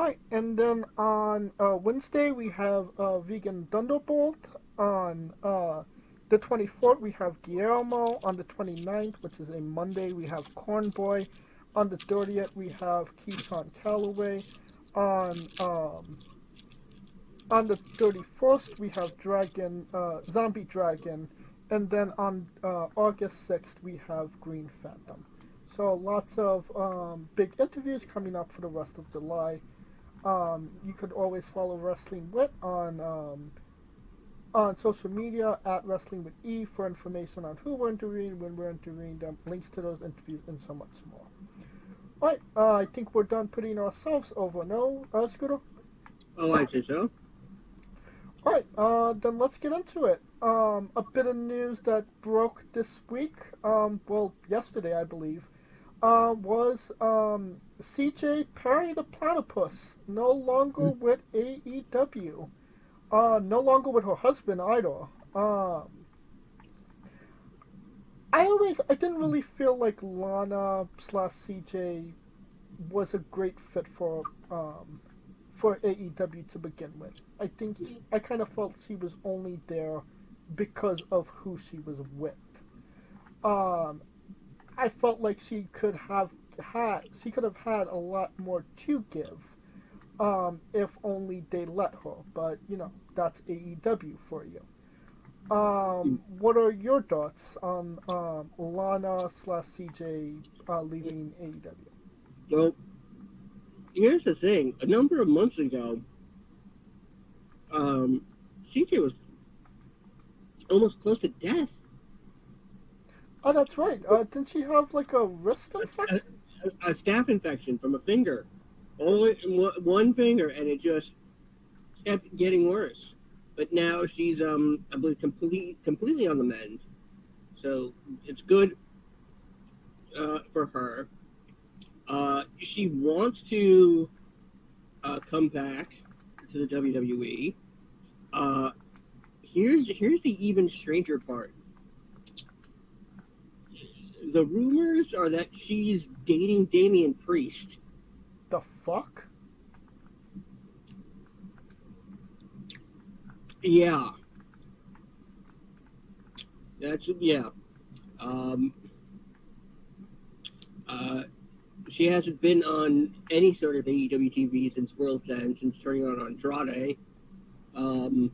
Right, and then on Wednesday we have Vegan Thunderbolt. On the 24th we have Guillermo. On the 29th, which is a Monday, we have Cornboy. On the 30th we have Keyshawn Calloway. On on the 31st we have Zombie Dragon, and then on August 6th we have Green Phantom. So lots of big interviews coming up for the rest of July. You could always follow Wrestling Wit on social media at Wrestling with E for information on who we're interviewing, when we're interviewing them, links to those interviews, and so much more. Alright, I think we're done putting ourselves over. No, Scooter? Oh, I say so. Alright, then let's get into it. A bit of news that broke this week, well, yesterday, I believe, was CJ Perry the Platypus, no longer with AEW. No longer with her husband either. I didn't really feel like Lana slash CJ was a great fit for AEW to begin with. I kind of felt she was only there because of who she was with. I felt like she could have had a lot more to give, if only they let her. But that's AEW for you. What are your thoughts on Lana slash CJ leaving AEW? Well, here's the thing. A number of months ago, CJ was almost close to death. Oh, that's right. Didn't she have like a wrist infection? A staph infection from a finger. Only one finger, and it just kept getting worse. But now she's, I believe, completely on the mend. So it's good for her. She wants to come back to the WWE. Here's the even stranger part. The rumors are that she's dating Damian Priest. The fuck? Yeah. Yeah. She hasn't been on any sort of AEW TV since World's End, since turning on Andrade. And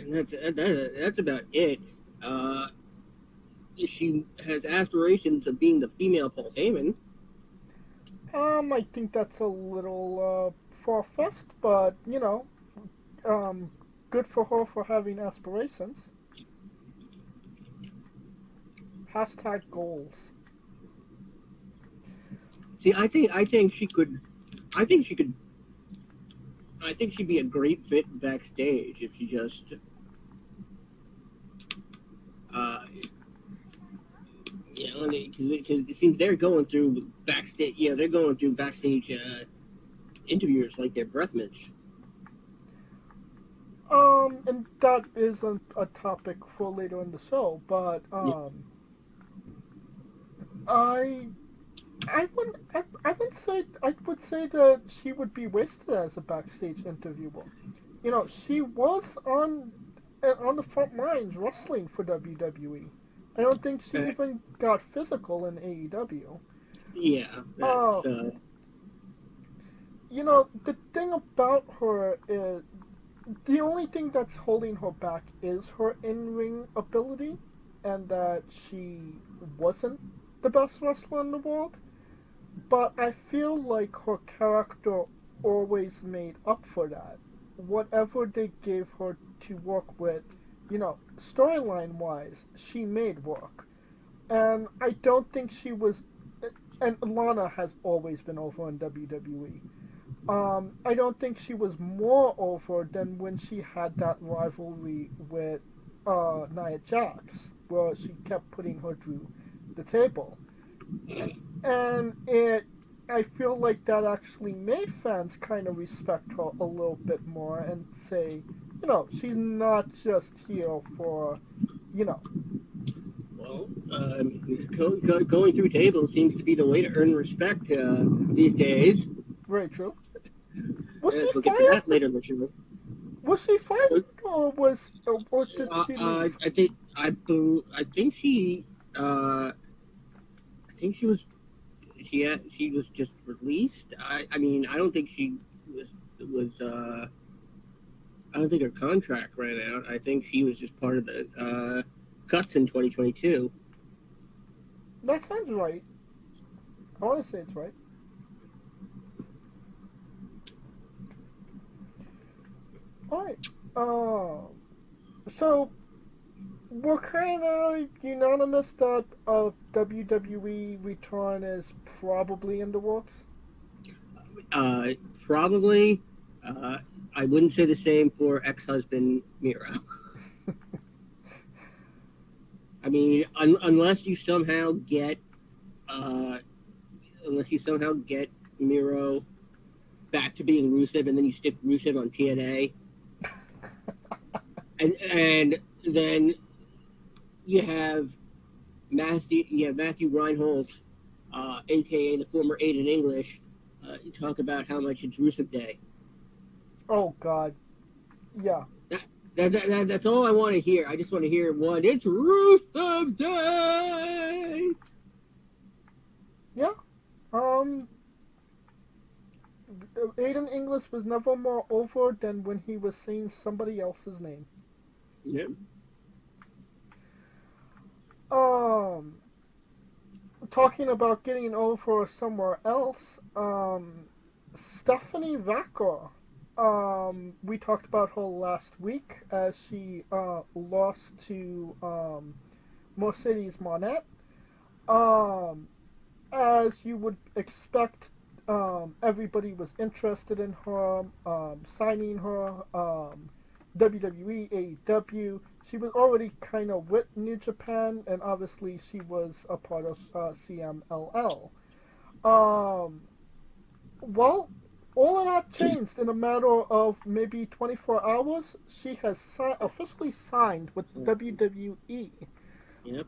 that's about it. She has aspirations of being the female Paul Heyman. I think that's a little far-fetched, but good for her for having aspirations. Hashtag goals. See, I think she could. I think she'd be a great fit backstage if she just. Because it seems they're going through backstage. Yeah, they're going through backstage interviewers like they're breath mints. And that is a topic for later in the show, but I would say that she would be wasted as a backstage interviewer. She was on the front lines wrestling for WWE. I don't think she even got physical in AEW. Yeah. The thing about her is the only thing that's holding her back is her in-ring ability, and that she wasn't the best wrestler in the world. But I feel like her character always made up for that. Whatever they gave her to work with, storyline-wise, she made work. And I don't think she was... And Lana has always been over in WWE. I don't think she was more over than when she had that rivalry with Nia Jax, where she kept putting her through the table. And I feel like that actually made fans kind of respect her a little bit more and say, she's not just here for, Well, going through tables seems to be the way to earn respect these days. Very true. Was Yes, he we'll get to fired? that later in the show. Was she fired, or did she leave? I think she I think she was just released. I mean I don't think she was I don't think her contract ran out. I think she was just part of the cuts in 2022. That sounds right. I want to say it's right. All right. So we're kind of unanimous that WWE return is probably in the works. Probably. Uh, I wouldn't say the same for ex-husband Miro. I mean, uh, unless you somehow get Miro back to being Rusev, and then you stick Rusev on TNA, and then you have Matthew Reinhold, aka the former Aiden English, talk about how much it's Rusev Day. Oh God, yeah, That's all I want to hear. I just want to hear one. It's Rusev Day. yeah. Um, Aiden English was never more over than when he was saying somebody else's name. Yeah. Um, Talking about getting over somewhere else. Stephanie Vaquer. We talked about her last week as she lost to Mercedes Monet. Um, as you would expect, everybody was interested in her, signing her. WWE, AEW. She was already kind of with New Japan, and obviously she was a part of CMLL. Um, well, all of that changed in a matter of maybe 24 hours. She has officially signed with WWE. Yep.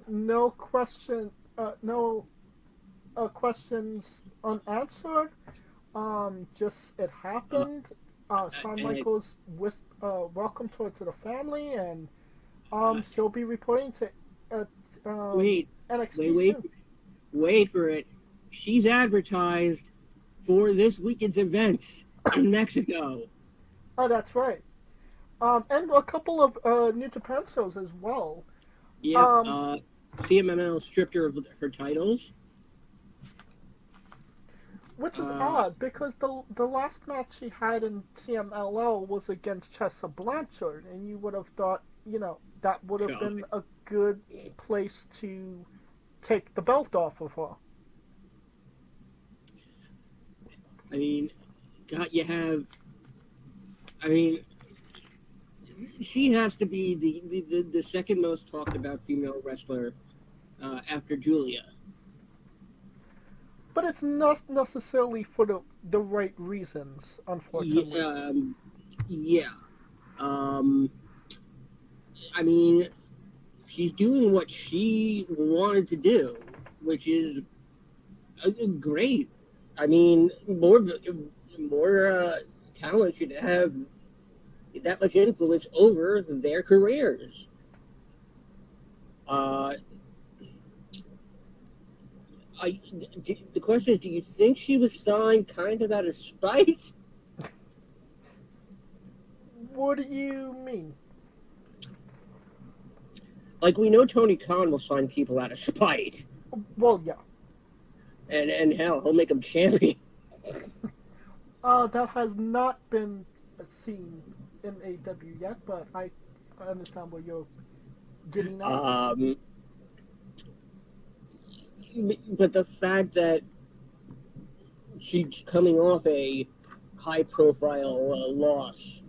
No question, no questions unanswered. Just it Uh, happened. Shawn and Michaels welcomed her to the family, and uh, she'll be reporting to wait, wait, NXT wait, soon. wait for it. She's advertised for this weekend's events in Mexico. Oh, that's right. And a couple of New Japan shows as well. Yep. Um, CMML stripped her of her titles. which is Uh, odd because the last match she had in CMLL was against Chessa Blanchard, and you would have thought, that would have God. been a good place to take the belt off of her. I mean, God, you have. I mean, she has to be the second most talked about female wrestler after Julia. But it's not necessarily for the right reasons, Yeah. unfortunately. Yeah. Um, I mean, she's doing what she wanted to do, which is great. I mean, more talent should have that much influence over their careers. Uh, the question is, do you think she was signed kind of out of spite? What do you mean? Like, we know Tony Khan will sign people out of spite, Well, yeah. and hell, he'll make them champion. That has not been seen in AW yet, but I understand where you're getting at. Um, but the fact that she's coming off a high-profile loss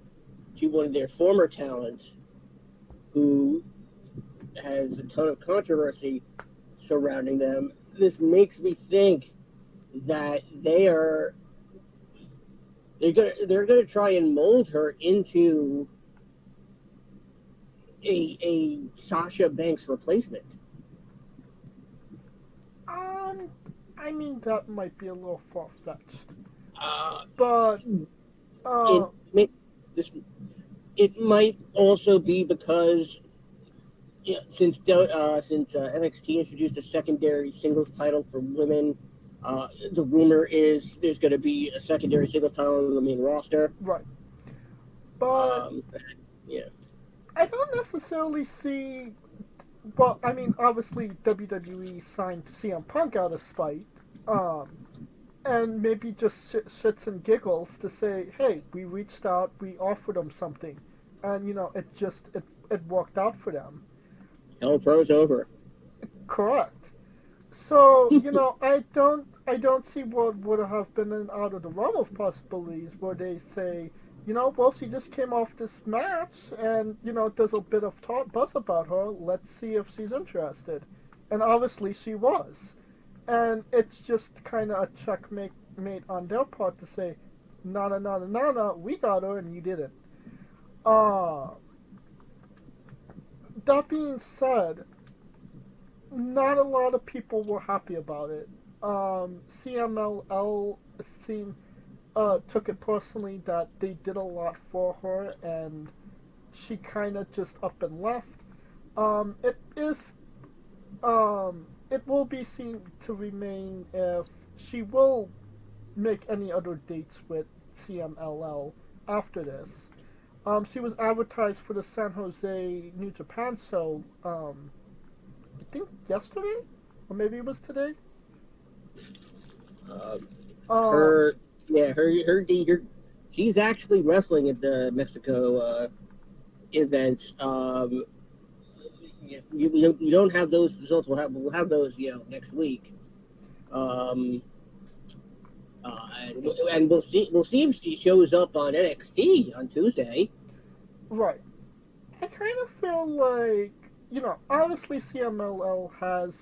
to one of their former talents, who has a ton of controversy surrounding them, this makes me think that they're gonna try and mold her into a Sasha Banks replacement. Um, I mean that might be a little far fetched. But it uh, may, this it might also be because since NXT introduced a secondary singles title for women, the rumor is there's going to be a secondary singles title on the main roster. right. But Um, yeah, I don't necessarily see. Well, I mean, obviously WWE signed CM Punk out of spite, um, and maybe just shits and giggles to say, "Hey, we reached out, we offered them something," and it worked out for them. Hell Pro's over. Correct. So I don't see what would have been out of the realm of possibilities where they say, well, she just came off this match, and there's a bit of buzz about her. Let's see if she's interested, and obviously she was, and it's just kind of a checkmate made on their part to say, nada nada nada, we got her and you didn't. Uh, that being said, not a lot of people were happy about it. CMLL seemed took it personally that they did a lot for her, and she kind of just up and left. It is it will be seen to remain if she will make any other dates with CMLL after this. She was advertised for the San Jose New Japan show. I think yesterday, or maybe it was today. Uh, Um, her, yeah, her, she's actually wrestling at the Mexico events. You don't have those results. We'll have those next week. Um, and we'll see if she shows up on NXT on Tuesday. right. I kind of feel like, obviously CMLL has,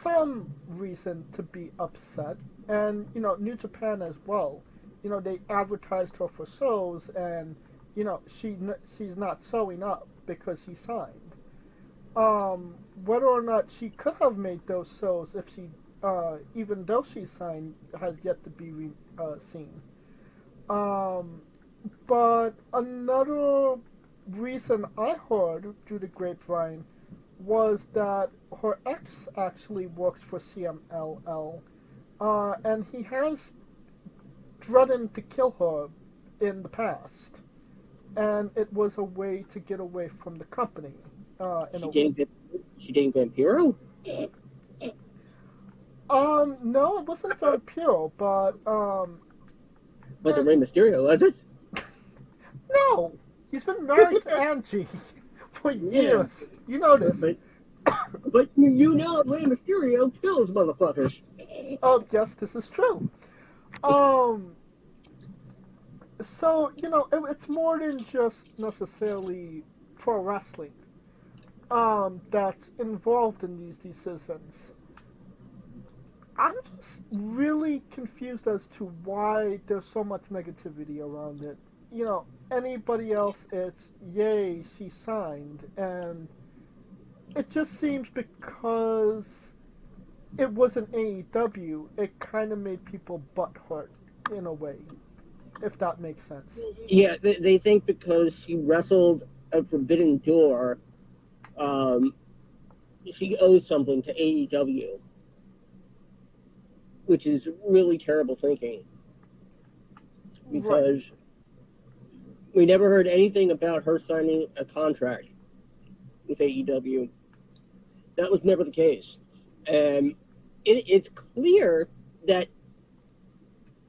some reason to be upset, and, New Japan as well. They advertised her for shows, and, she's not showing up because he signed. Whether or not she could have made those shows if she, even though she signed, has yet to be seen. Um, but another reason I heard through the grapevine was that her ex actually works for CMLL, and he has threatened to kill her in the past, and it was a way to get away from the company. In She a dating she dating Vampiro? no, it wasn't Vampiro, but Was it and Rey Mysterio? Was it? no, he's been married to Angie for Yeah, years. You know this. but Rey Mysterio kills motherfuckers. Oh, yes, this is true. Um, so it's more than just necessarily pro wrestling. That's involved in these decisions. I'm just really confused as to why there's so much negativity around it. Anybody else, it's yay, she signed, and it just seems because it was an AEW, it kind of made people butt hurt in a way, if that makes sense. Yeah, they think because she wrestled a Forbidden Door, um, she owes something to AEW, which is really terrible thinking Right. because we never heard anything about her signing a contract with AEW. That was never the case. And it's clear that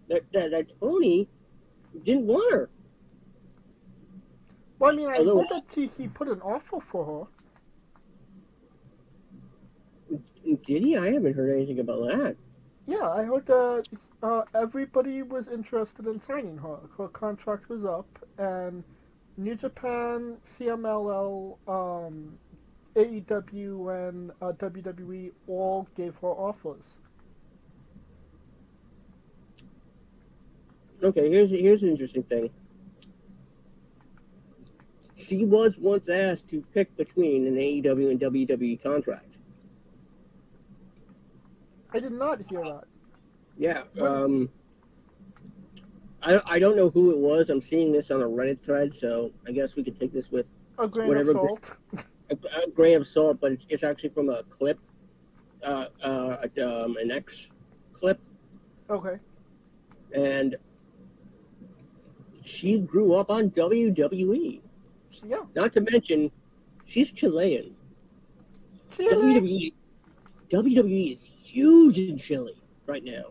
that Tony didn't want her. Well, I mean, I Although, heard that he put an offer for did he? I haven't heard anything about that. her. Yeah, I heard that everybody was interested in signing her. Her contract was up, and New Japan, CMLL, AEW, and WWE all gave her offers. Okay, here's an interesting thing. She was once asked to pick between an AEW and WWE contract. I did not hear that. Yeah. When I don't know who it was. I'm seeing this on a Reddit thread, so I guess we could take this with A grain of whatever salt. a grain of salt, but it's actually from a clip, an X clip, Okay. and she grew up on WWE. Yeah. Not to mention, she's Chilean. Chile. WWE is huge in Chile right now.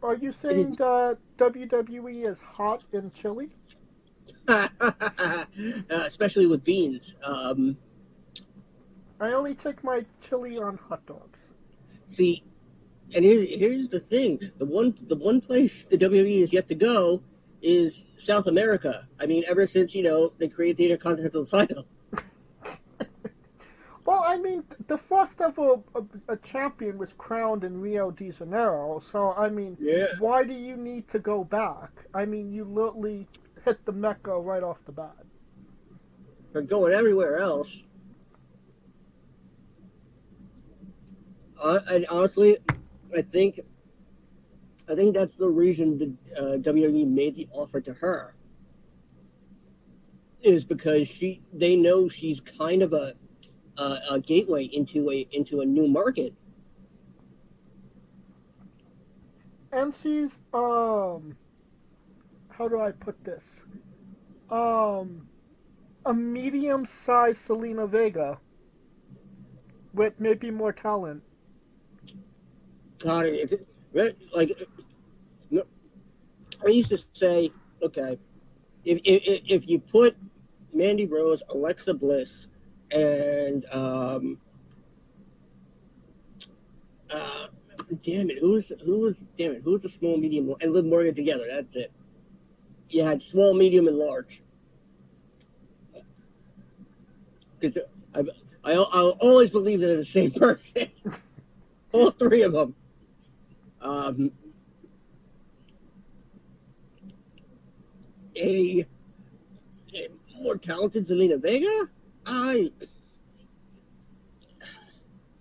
Are you It is saying that WWE is hot in Chile? especially with beans. I only take my chili on hot dogs. See, and here's the thing: the one place the WWE is yet to go is South America. I mean, ever since they created the Intercontinental title. Well, I mean, the first ever a champion was crowned in Rio de Janeiro, so I mean, Yeah, why do you need to go back? I mean, you literally hit the Mecca right off the bat. for going everywhere else. And honestly, I think I think that's the reason the WWE made the offer to her is because they know she's kind of a gateway into a new market. And she's how do I put this? Um, a medium-sized Selena Vega with maybe more talent. God, like I used to say, okay, if you put Mandy Rose, Alexa Bliss, and uh, who's the small medium one? And Liv Morgan together? That's it. You had small, medium, and large. Because I'll always believe they're the same person. All three of them. Um, a, a more talented Zelina Vega? I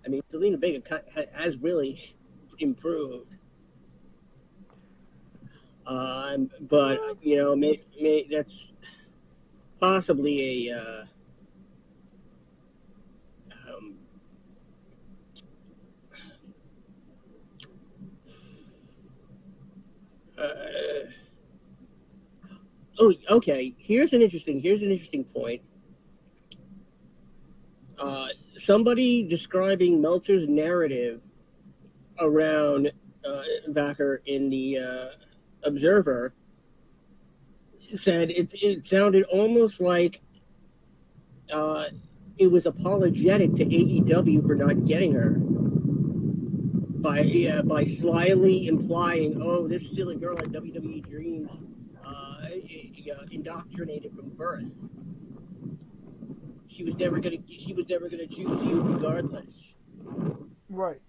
mean, Zelina Vega has really improved. But that's possibly a um, uh, oh, okay. Here's an interesting point. Uh, Somebody describing Meltzer's narrative around Vaquer in the Observer said it sounded almost like uh, it was apologetic to AEW for not getting her by slyly implying, oh, this silly girl had WWE dreams, indoctrinated from birth. She was never gonna choose you regardless, Right.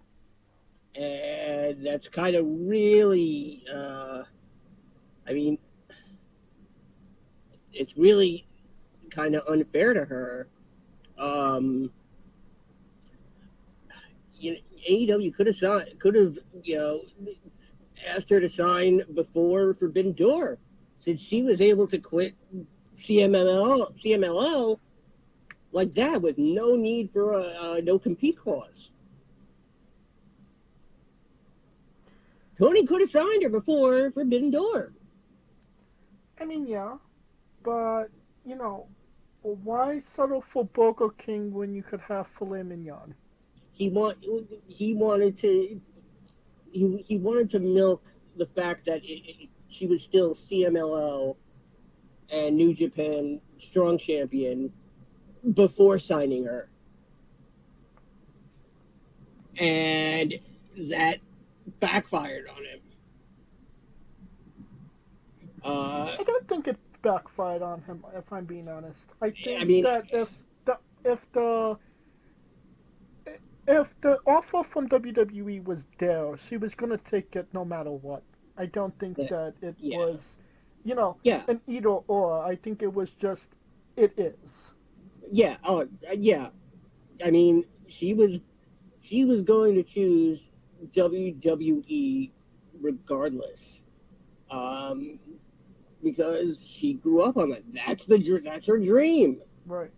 and that's kind of really, I mean, it's really kind of unfair to her. Um, AEW could have asked her to sign before Forbidden Door, since she was able to quit CMLL like that with no need for a no compete clause. Tony could have signed her before Forbidden Door. I mean, yeah, but you know, why settle for Burger King when you could have filet mignon? He want he wanted to he wanted to milk the fact that she was still CMLL and New Japan Strong Champion before signing her, and that backfired on him. I don't think it backfired on him, if I'm being honest. I I think mean, that the if the if the offer from WWE was there, she was gonna take it no matter what. I don't think that it yeah, was, you know, yeah, an either or. I think it was just it is. yeah. Oh, yeah. I mean, she was going to choose WWE regardless. um, because she grew up on it. That's her dream. Right.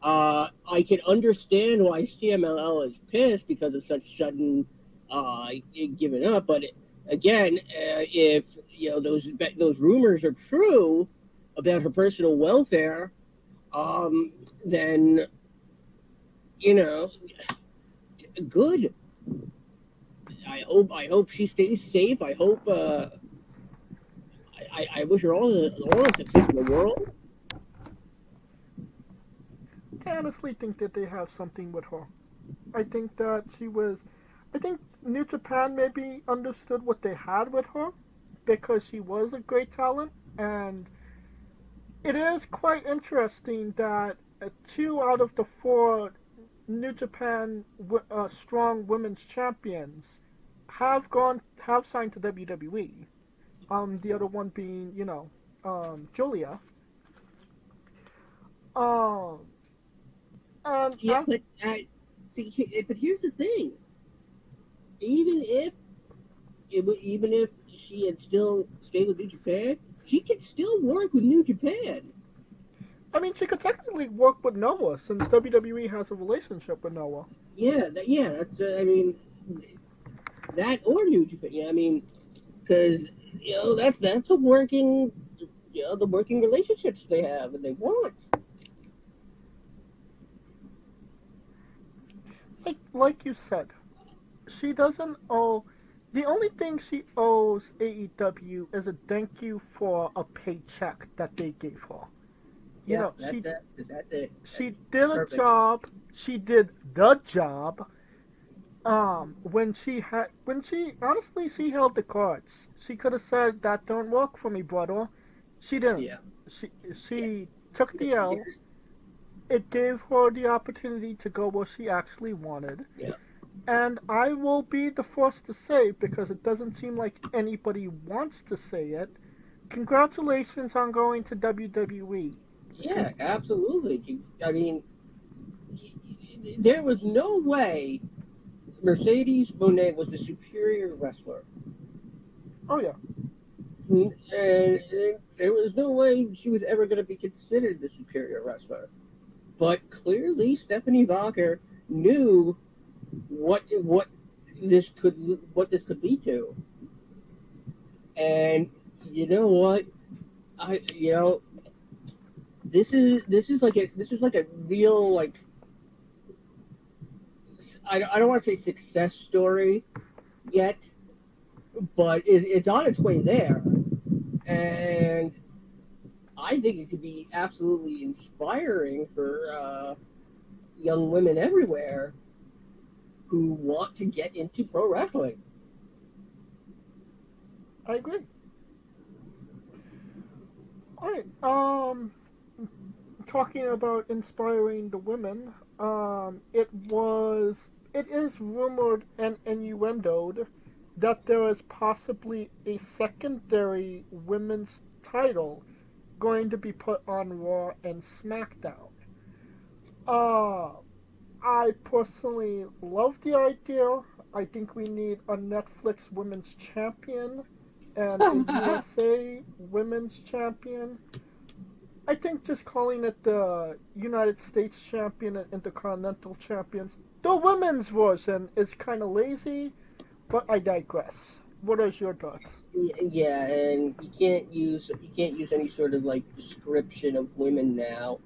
I can understand why CMLL is pissed because of such sudden giving up. But again, if those rumors are true about her personal welfare, then you know, good. I hope she stays safe. I wish her all the success in the world. I honestly think that they have something with her. I think that she was. I think New Japan maybe understood what they had with her because she was a great talent, and it is quite interesting that two out of the four New Japan strong women's champions have signed to WWE. The other one being Julia. Um, and Yeah, but but here's the thing. Even if even if she had still stayed with New Japan, she could still work with New Japan. I mean, she could technically work with Noah since WWE has a relationship with Noah. Yeah, that's I mean that or New Japan. Yeah, I mean because that's a working the working relationships they have and they want. Like you said, she doesn't owe. The only thing she owes AEW is a thank you for a paycheck that they gave her. You Yeah, know, that's it. That's it. That's she did a perfect. job. She did the job. When she honestly she held the cards. She could have said that don't work for me, brother. She didn't. Yeah, yeah. She took the L. It gave her the opportunity to go where she actually wanted. Yeah. And I will be the first to say, because it doesn't seem like anybody wants to say it, congratulations on going to WWE. Yeah, absolutely. I mean, there was no way Mercedes Monet was the superior wrestler. Oh yeah, And there was no way she was ever going to be considered the superior wrestler. But clearly, Stephanie Vaquer knew what this could lead to. And you know what? I you know this is like a real like I don't want to say success story yet, but it's on its way there, and I think it could be absolutely inspiring for young women everywhere who want to get into pro wrestling. I agree. All right. Talking about inspiring the women, it is rumored and innuendoed that there is possibly a secondary women's title going to be put on Raw and SmackDown. Uh, I personally love the idea. I think we need a Netflix women's champion and a USA women's champion. I think just calling it the United States champion and Intercontinental champions, the women's version, is kind of lazy, but I digress. What are your thoughts? Yeah, and you can't use any sort of like description of women now.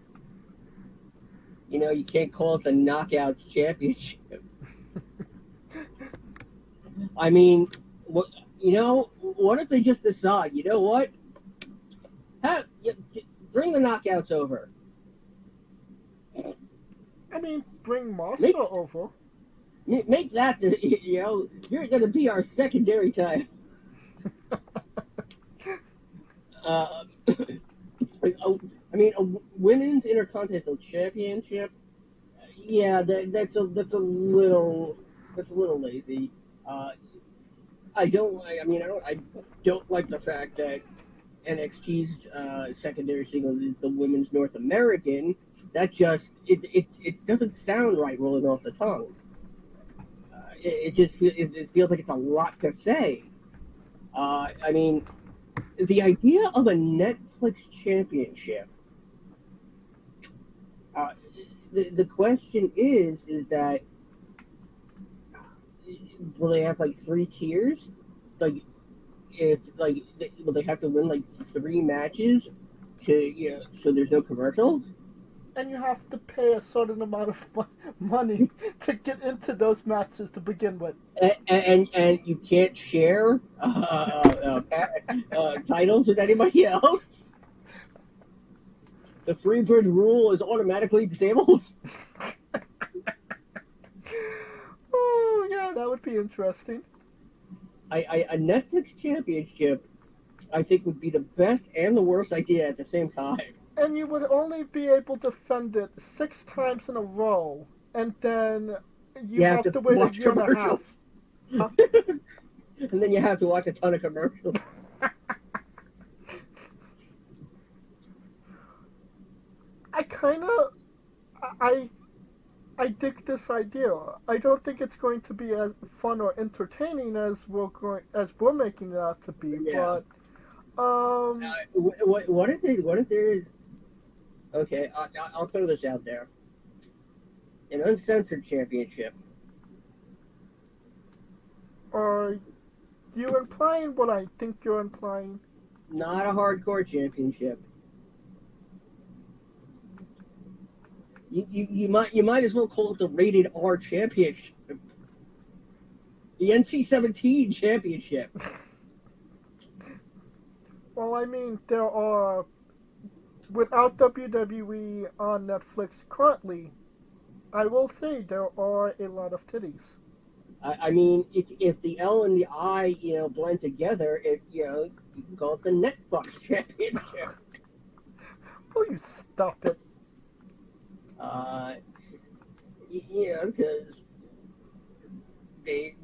You can't call it the Knockouts Championship. I mean, what what if they just decide? You know what? Bring the Knockouts over. I mean, bring Make Marshall over. make that the you're going to be our secondary title. Uh, I mean, a women's intercontinental championship. Yeah, that's a little lazy. Uh, I don't like the fact that NXT's secondary singles is the women's North American. That just it doesn't sound right rolling off the tongue. It feels like it's a lot to say. I mean, the idea of a Netflix championship. Uh, the question is that will they have like 3 tiers? Like if like will they have to win like 3 matches to so there's no commercials? And you have to pay a certain amount of money to get into those matches to begin with. And you can't share titles with anybody else. The Freebird rule is automatically disabled. Oh yeah, that would be interesting. A Netflix championship, I think, would be the best and the worst idea at the same time. And you would only be able to defend it 6 times in a row, and then you You have have to to wait a watch year and a half. commercials, Huh? and then you have to watch a ton of commercials. I kind of, I, I dig this idea. I don't think it's going to be as fun or entertaining as we're making it out to be. Yeah. But What if there is? Okay, I'll throw this out there. An uncensored championship. are you implying what I think you're implying? Not a hardcore championship. You might as well call it the rated R championship. The NC-17 championship. Well, I mean, there are, without WWE on Netflix currently, I will say there are a lot of titties. I mean, if the L and the I blend together, you can call it the Netflix championship. Will you stop it? Because they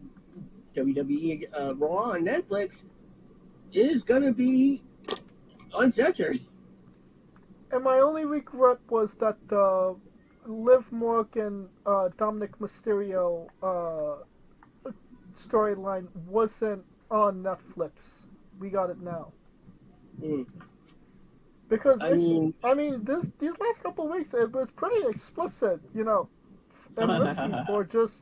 WWE Raw on Netflix is gonna be uncensored. And my only regret was that the Liv Morgan, Dominic Mysterio storyline wasn't on Netflix. We got it now. Mm. Because I mean, these last couple of weeks it was pretty explicit, and risky for just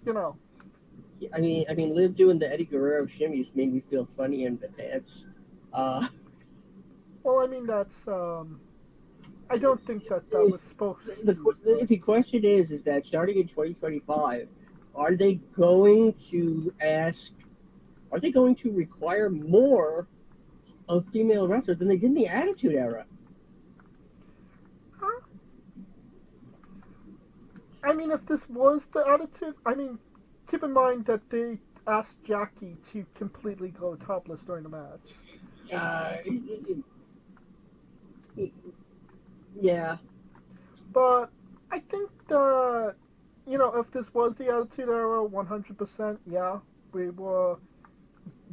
I mean, Liv doing the Eddie Guerrero shimmies made me feel funny in the pants. Uh, Well, I mean that's I don't think that was supposed to. the question is that starting in 2025, are they going to ask? Are they going to require more of female wrestlers than they did in the Attitude Era? Huh? I mean, if this was the attitude, I mean, keep in mind that they asked Jackie to completely go topless during the match. Uh, yeah. But I think that if this was the Attitude Era, 100%, yeah, we were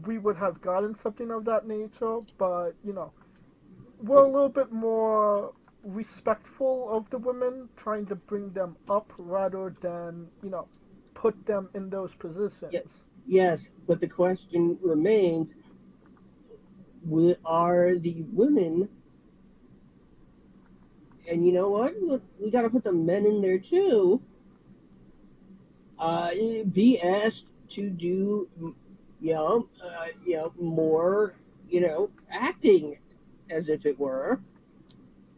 we would have gotten something of that nature. But we're a little bit more respectful of the women, trying to bring them up rather than put them in those positions. Yes, but the question remains: are the women? And you know what? Look, we got to put the men in there too. Be asked to do, more, acting, as if it were.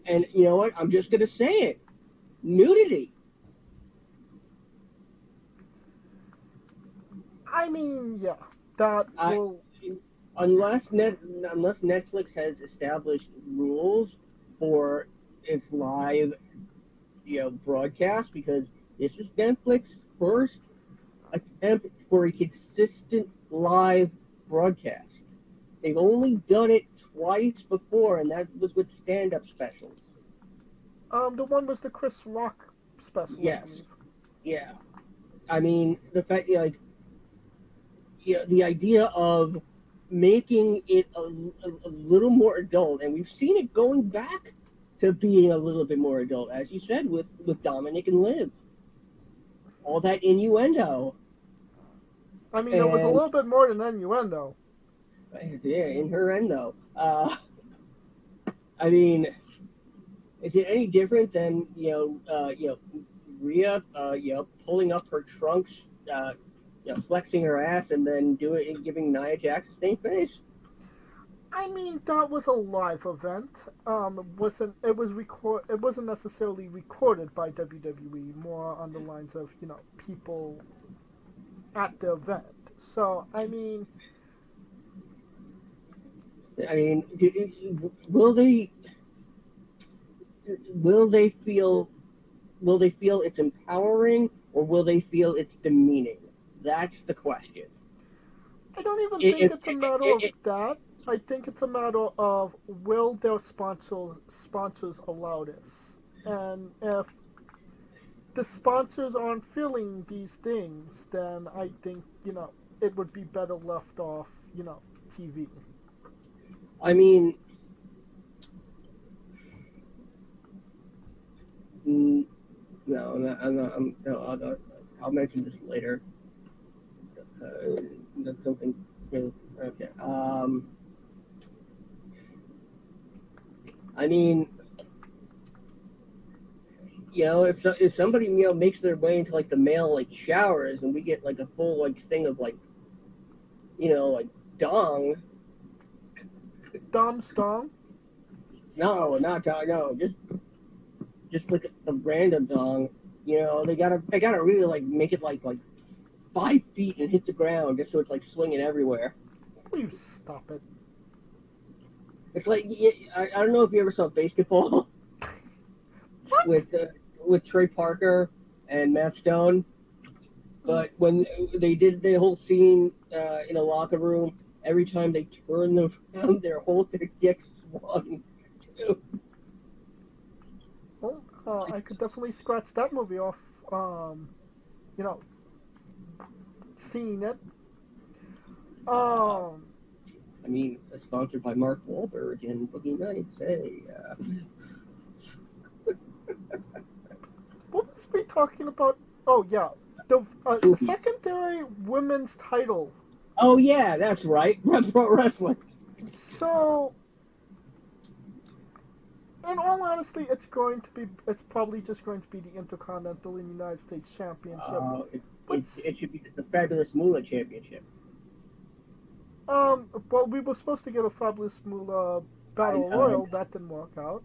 And you know what? I'm just gonna say it: nudity. I mean, yeah, that I, will. unless Netflix has established rules for its live, broadcast, because this is Netflix's first attempt for a consistent live broadcast. They've only done it twice before, and that was with stand-up specials. The one was the Chris Rock special, I Yes, believe. yeah. I mean, the fact, the idea of making it a little more adult, and we've seen it going back to being a little bit more adult, as you said, with Dominic and Liv. All that innuendo. I mean, there was a And little bit more than innuendo. yeah, innuendo. I mean, is it any different than Rhea, pulling up her trunks, flexing her ass, and then doing and giving Nia Jax a stink face? I mean, that was a live event. It wasn't necessarily recorded by WWE. More on the lines of people at the event. So I mean, I mean, will they feel will they feel it's empowering or will they feel it's demeaning? That's the question. I don't even think If, it's a matter of that. I think it's a matter of will their sponsors allow this, and if the sponsors aren't feeling these things, then I think it would be better left off TV. I mean, mm, no, I'm not. No, I'll mention this later. That's something really okay. I mean, if somebody makes their way into like the male like showers and we get like a full like thing of like like dong. Dom Strong. No, not dong. No, just look at the random dong. They gotta really like make it like 5 feet and hit the ground just so it's like swinging everywhere. Will you stop it? It's like I don't know if you ever saw basketball What? with Trey Parker and Matt Stone, but when they did the whole scene in a locker room, every time they turned them around, their dicks swung too. Well, I could definitely scratch that movie off. You know, seeing it. Um, I mean, sponsored by Mark Wahlberg and Boogie Nights. Hey, what was we talking about? Oh yeah, the movies. secondary women's title. Oh yeah, that's right. Pro wrestling. So, in all honesty, it's probably just going to be the Intercontinental and United States Championship. It should be the Fabulous Moolah Championship. Well, we were supposed to get a Fabulous Moolah Battle I Royal. That didn't work out.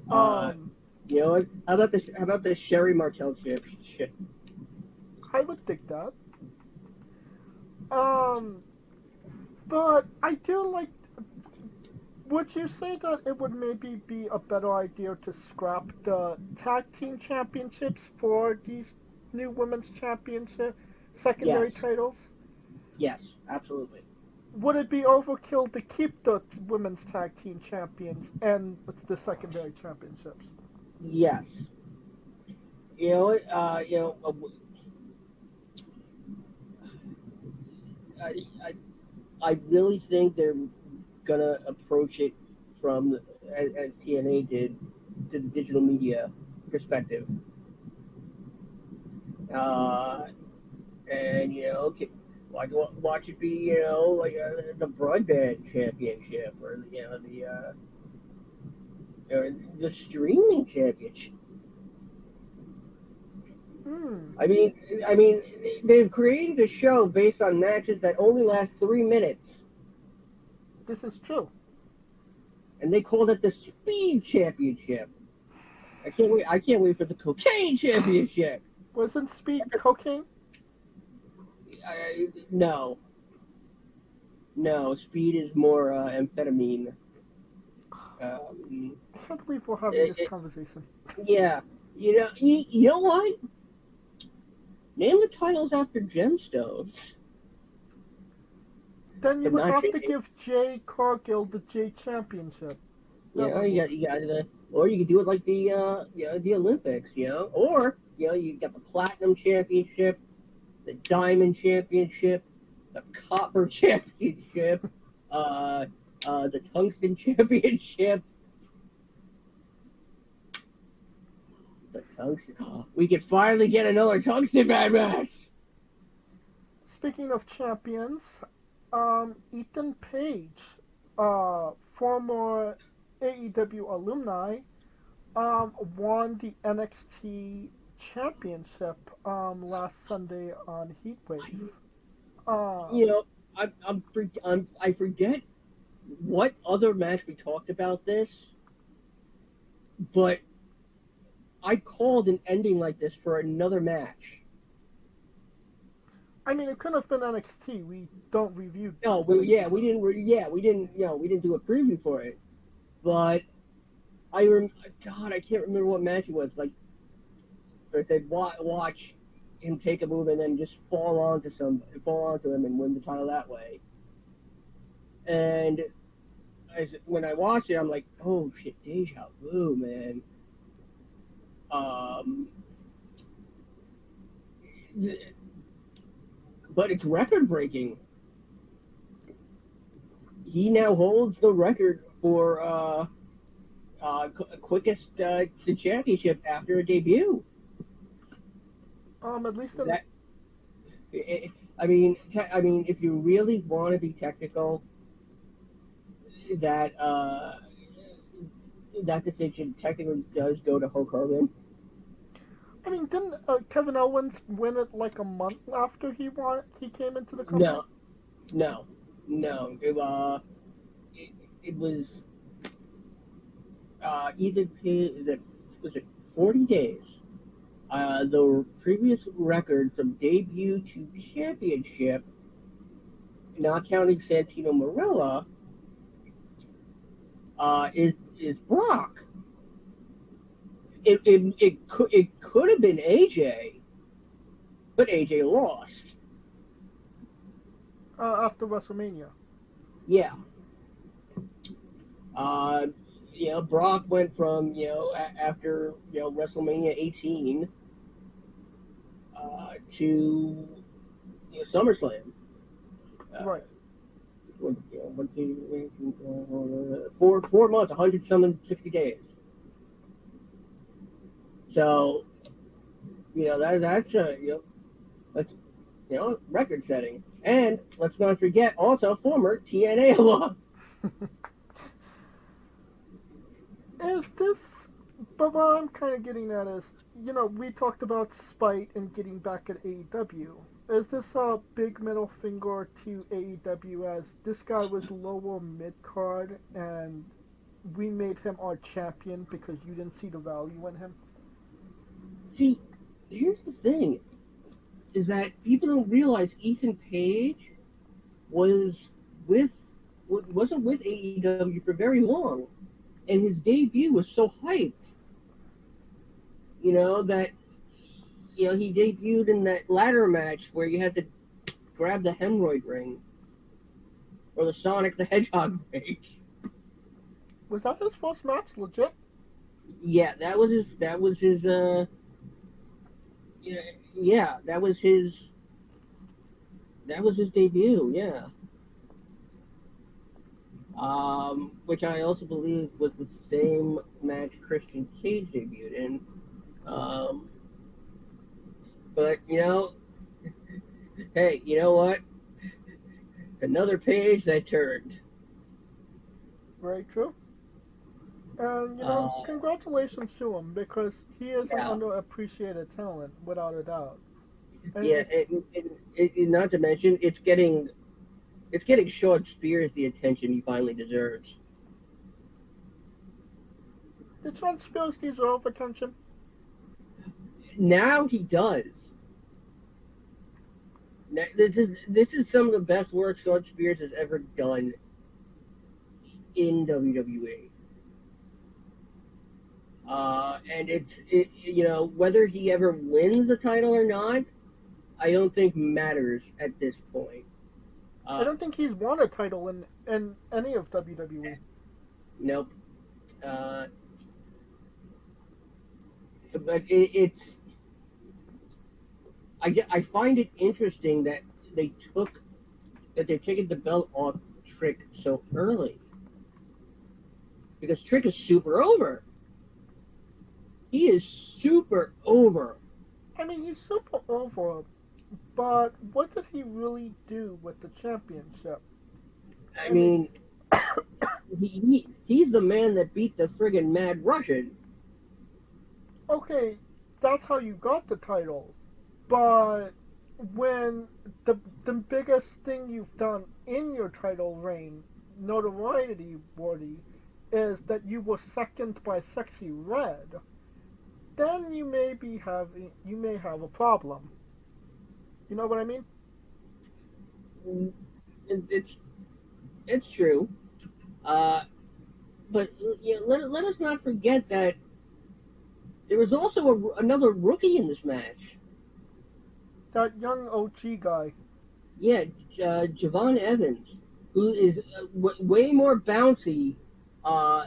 Uh, you know what? How about the Sherry Martel Championship? I would think that. Um, but I do like. Would you say that it would maybe be a better idea to scrap the tag team championships for these new women's championship secondary Yes. titles? Yes, absolutely. Would it be overkill to keep the women's tag team champions and the secondary championships? Yes. You know, you know, I, I, I really think they're gonna approach it from as TNA did to the digital media perspective. Uh, and watch it be like the broadband championship or or the streaming championship. Hmm, I mean, they've created a show based on matches that only last 3 minutes, this is true. and they called it the Speed Championship. I can't wait for the Cocaine Championship. Wasn't Speed cocaine? No, no, Speed is more amphetamine. Um, I can't believe we're having this conversation. yeah, you know what? Name the titles after gemstones. Then you But would not have J. to give Jay Cargill the J Championship. You got the, or you could do it like the Olympics, or you got the Platinum Championship, the Diamond Championship, the Copper Championship, the Tungsten Championship, the Tungsten. We could finally get another Tungsten Bad match. Speaking of champions, Ethan Page, former AEW alumni, won the NXT championship last Sunday on Heatwave. You Um, know, I forget what other match we talked about this, but I called an ending like this for another match. I mean, it could have been NXT. We don't review No, NXT. we didn't do a preview for it, but God, I can't remember what match it was. Like, or if they'd watch him take a move and then just fall onto him and win the title that way. And when I watched it, I'm like, oh shit, deja vu, man. Um, but it's record breaking. He now holds the record for quickest the championship after a debut. At least in That I mean, if you really want to be technical, that that decision technically does go to Hulk Hogan. I mean, didn't Kevin Owens win it like a month after he came into the company? No, no, no. It was either was it 40 days. The previous record from debut to championship, not counting Santino Marella, is Brock. It could have been AJ, but AJ lost. After WrestleMania. Yeah. Uh, Brock went from after WrestleMania 18 to SummerSlam. Right. Four months, 160 days. So that's record setting. And let's not forget also former TNA alum. Is this, but what I'm kind of getting at is, we talked about spite and getting back at AEW. Is this a big middle finger to AEW as this guy was lower mid card and we made him our champion because you didn't see the value in him? See, here's the thing: is that people don't realize Ethan Page was with wasn't with AEW for very long, and his debut was so hyped. That he debuted in that ladder match where you had to grab the hemorrhoid ring or the Sonic the Hedgehog ring. Was that his first match, legit? Yeah, that was his. Yeah, that was his. That was his debut. Yeah. Which I also believe was the same match Christian Cage debuted in. But hey, you know what? It's another page that turned. Very true. And, congratulations to him because he is an Yeah, underappreciated talent, without a doubt. And yeah, not to mention it's getting Sean Spears the attention he finally deserves. did Sean Spears deserve attention? Now he does. This is some of the best work Sean Spears has ever done in WWE. And whether he ever wins the title or not, I don't think matters at this point. I don't think he's won a title in any of WWE. Nope. But it's I find it interesting that they're taking the belt off Trick so early because Trick is super over. He is super over. I mean, he's super over, but what did he really do with the championship? I mean, He's the man that beat the friggin' Mad Russian. Okay, that's how you got the title. But when the biggest thing you've done in your title reign, notoriety worthy, is that you were second by Sexy Red, then you may have a problem. You know what I mean? Mm, It's it's true. Uh, but let us not forget that there was also another rookie in this match. That young OG guy. Yeah, Javon Evans, who is way more bouncy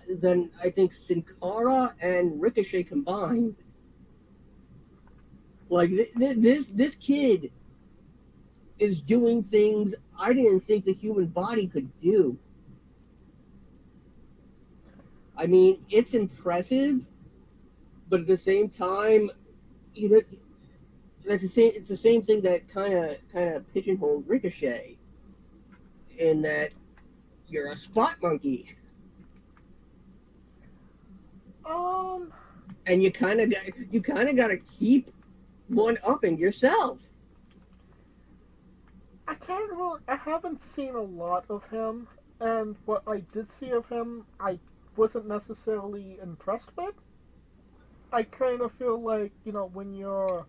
than I think Sin Cara and Ricochet combined. Like this kid is doing things I didn't think the human body could do. I mean, it's impressive, but at the same time, you know, it's the same thing that kind of pigeonholed Ricochet in that you're a spot monkey, Um, and you kind of got to keep one upping yourself. I can't really. I haven't seen a lot of him, and what I did see of him, I wasn't necessarily impressed with. I kind of feel like when you're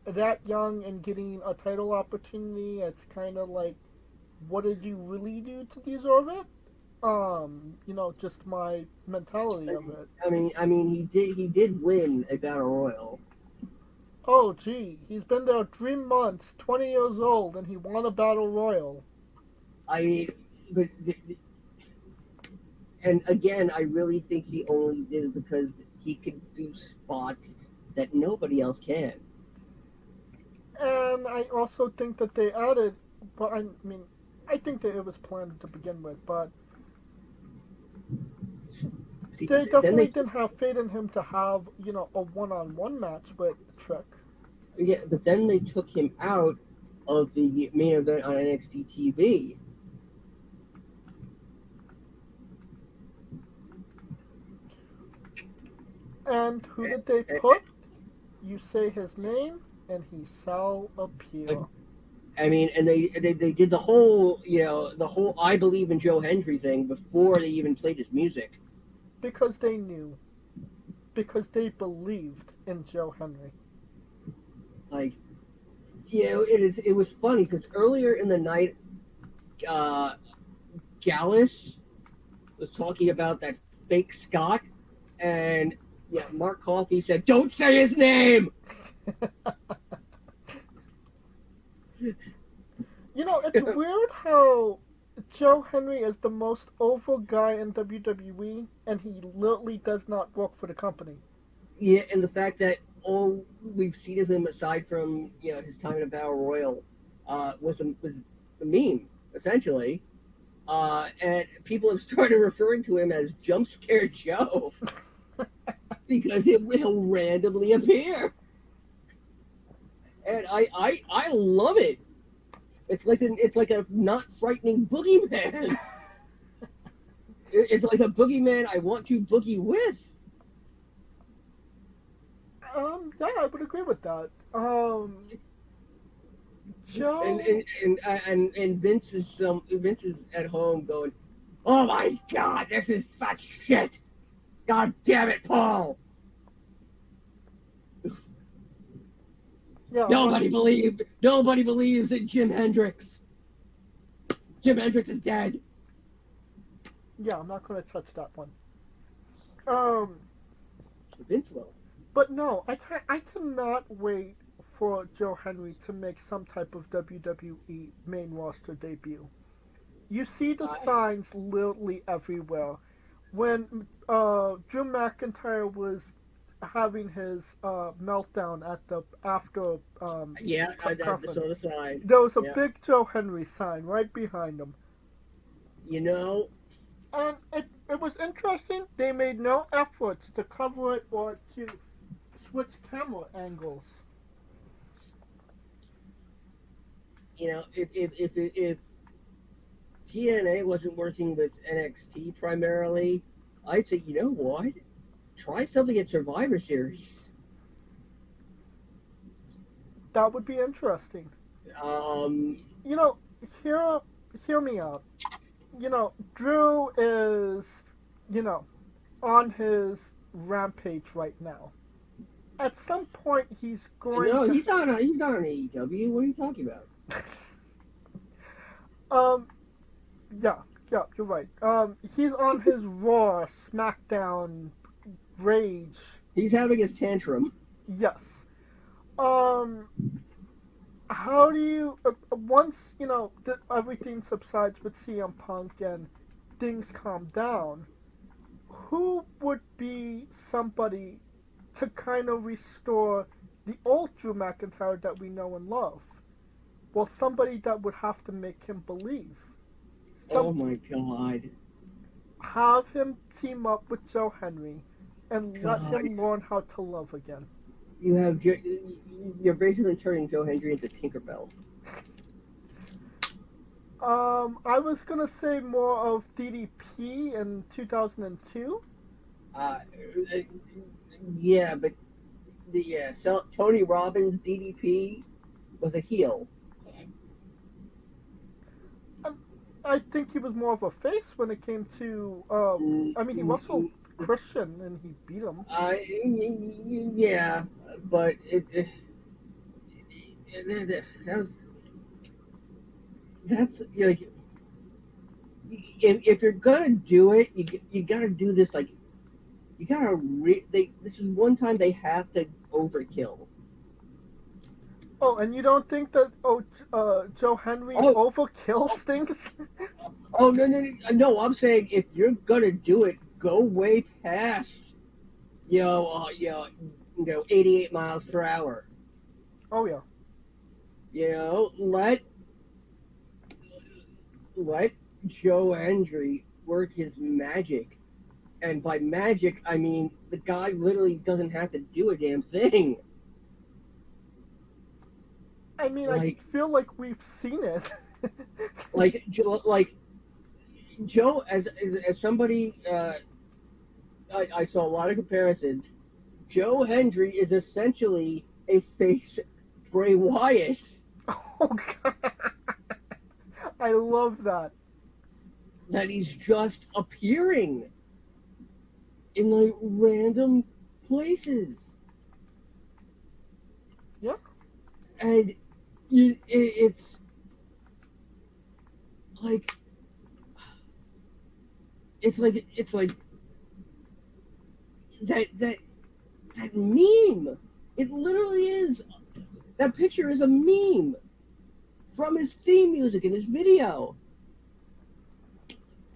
that young and getting a title opportunity, it's kind of like, what did you really do to deserve it? Just my mentality of it. He did win a battle royal. Oh, gee, he's been there 3 months, 20 years old, and he won a battle royal. I mean, but and again, I really think he only did it because he could do spots that nobody else can. And I also think that they added, but I mean, I think that it was planned to begin with, but See, they then definitely they didn't have faith in him to have, a one-on-one match with Trick. yeah, but then they took him out of the main event on NXT TV. And who And, did they and, put? You say his name, and he shall and, appear. I mean, and they did the whole I believe in Joe Hendry thing before they even played his music. Because they knew. Because they believed in Joe Henry. Like, it was funny because earlier in the night, uh, Gallus was talking about that fake Scott, and yeah, Mark Coffey said, "Don't say his name." It's weird how Joe Henry is the most over guy in WWE, and he literally does not work for the company. Yeah, and the fact that all we've seen of him aside from his time in a battle royal was a meme essentially, and people have started referring to him as Jump Scare Joe because it will randomly appear, and I love it. It's like a not frightening boogeyman. It's like a boogeyman I want to boogie with. Yeah, I would agree with that. And Joe, and and Vince is at home going, "Oh my God, this is such shit! God damn it, Paul! yeah, I'm not. Nobody believes in Jim Hendrix. Jim Hendrix is dead." Yeah, I'm not gonna touch that one. Um, Vince will. but no, I cannot wait for Joe Henry to make some type of WWE main roster debut. You see the I signs literally everywhere. When Drew McIntyre was having his meltdown at the after Yeah, I conference, saw the sign. there was a Yeah, big Joe Henry sign right behind him. you know, And it was interesting. They made no efforts to cover it or to switch camera angles. if TNA wasn't working with NXT primarily, I'd say, you know what? Try something at Survivor Series. That would be interesting. Um, You know, hear me out. Drew is, you know, on his rampage right now. At some point, he's going no, to. he's not on AEW. What are you talking about? um, yeah, yeah, you're right. He's on his Raw, SmackDown, Rage. He's having his tantrum. Yes. Um, how do you once everything subsides with CM Punk and things calm down? Who would be somebody to kind of restore the old Drew McIntyre that we know and love? Well, somebody that would have to make him believe. Oh my god. Have him team up with Joe Henry and let God. him learn how to love again. You're basically turning Joe Hendry into Tinkerbell. I was gonna say more of DDP in 2002. Uh, yeah, but so Tony Robbins DDP was a heel. I think he was more of a face when it came to. I mean, he wrestled Christian and he beat him. Yeah, but that's like if you're gonna do it, you gotta do this like you gotta this is one time they have to overkill. Oh, and you don't think that Joe Henry Oh, overkills things? oh no! I'm saying if you're gonna do it, go way past 88 miles per hour. Oh yeah. Let Joe Hendry work his magic, and by magic I mean the guy literally doesn't have to do a damn thing. I mean, I Like feel like we've seen it. like Joe as somebody I saw a lot of comparisons. Joe Hendry is essentially a face Bray Wyatt. Oh god. I love that. That he's just appearing in like random places. Yeah. And it's like that meme. It literally is. That picture is a meme from his theme music in his video,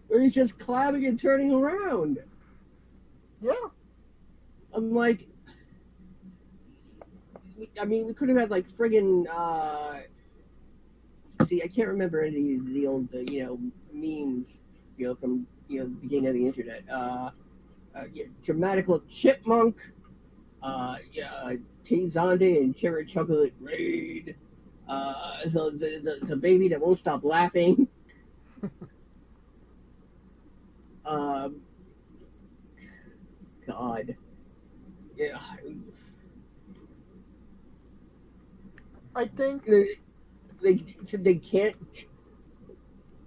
where he's just clapping and turning around. Yeah. I'm like, I mean, we could have had like friggin' see, I can't remember any of the old memes from the beginning of the internet. Dramatic little chipmunk. T Zonde and Carrot Chocolate Raid. So the baby that won't stop laughing. God. Yeah. I think. They can't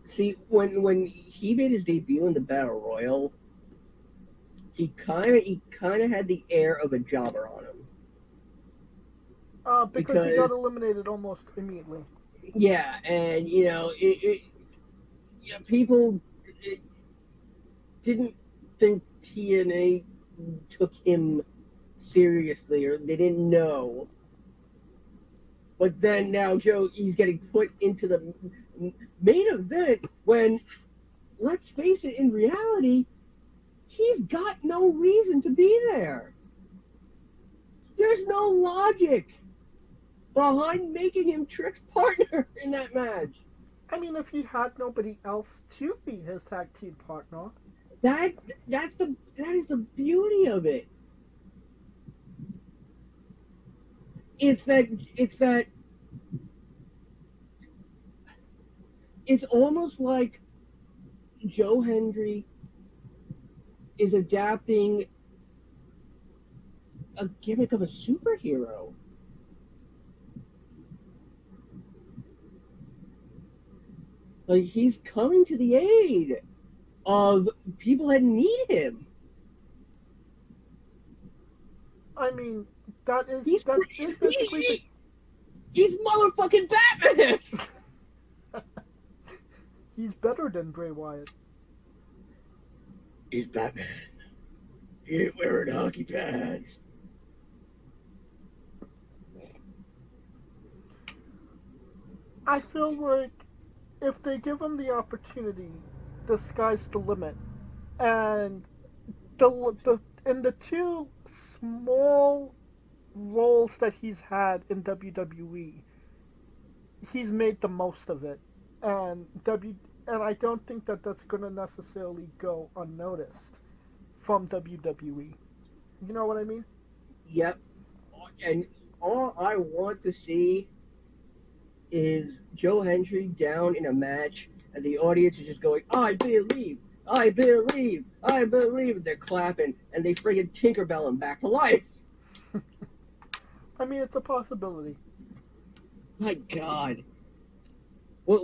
see when he made his debut in the Battle Royal. He kind of had the air of a jobber on him. Because he got eliminated almost immediately. Yeah, and people didn't think TNA took him seriously, or they didn't know. But then now he's getting put into the main event when, let's face it, in reality, he's got no reason to be there. There's no logic behind making him Trick's partner in that match. I mean, if he had nobody else to be his tag team partner. That is the beauty of it. It's almost like Joe Hendry is adapting a gimmick of a superhero. Like he's coming to the aid of people that need him. I mean, that is He's that is basically the. he's motherfucking Batman. He's better than Bray Wyatt. He's Batman. He ain't wearing hockey pads. I feel like if they give him the opportunity, the sky's the limit. And the in the two small roles that he's had in WWE, he's made the most of it. And and I don't think that that's going to necessarily go unnoticed from WWE. You know what I mean? Yep. And all I want to see is Joe Hendry down in a match, and the audience is just going, "I believe, I believe, I believe." And they're clapping, and they friggin' Tinkerbell him back to life. I mean, it's a possibility. My God, what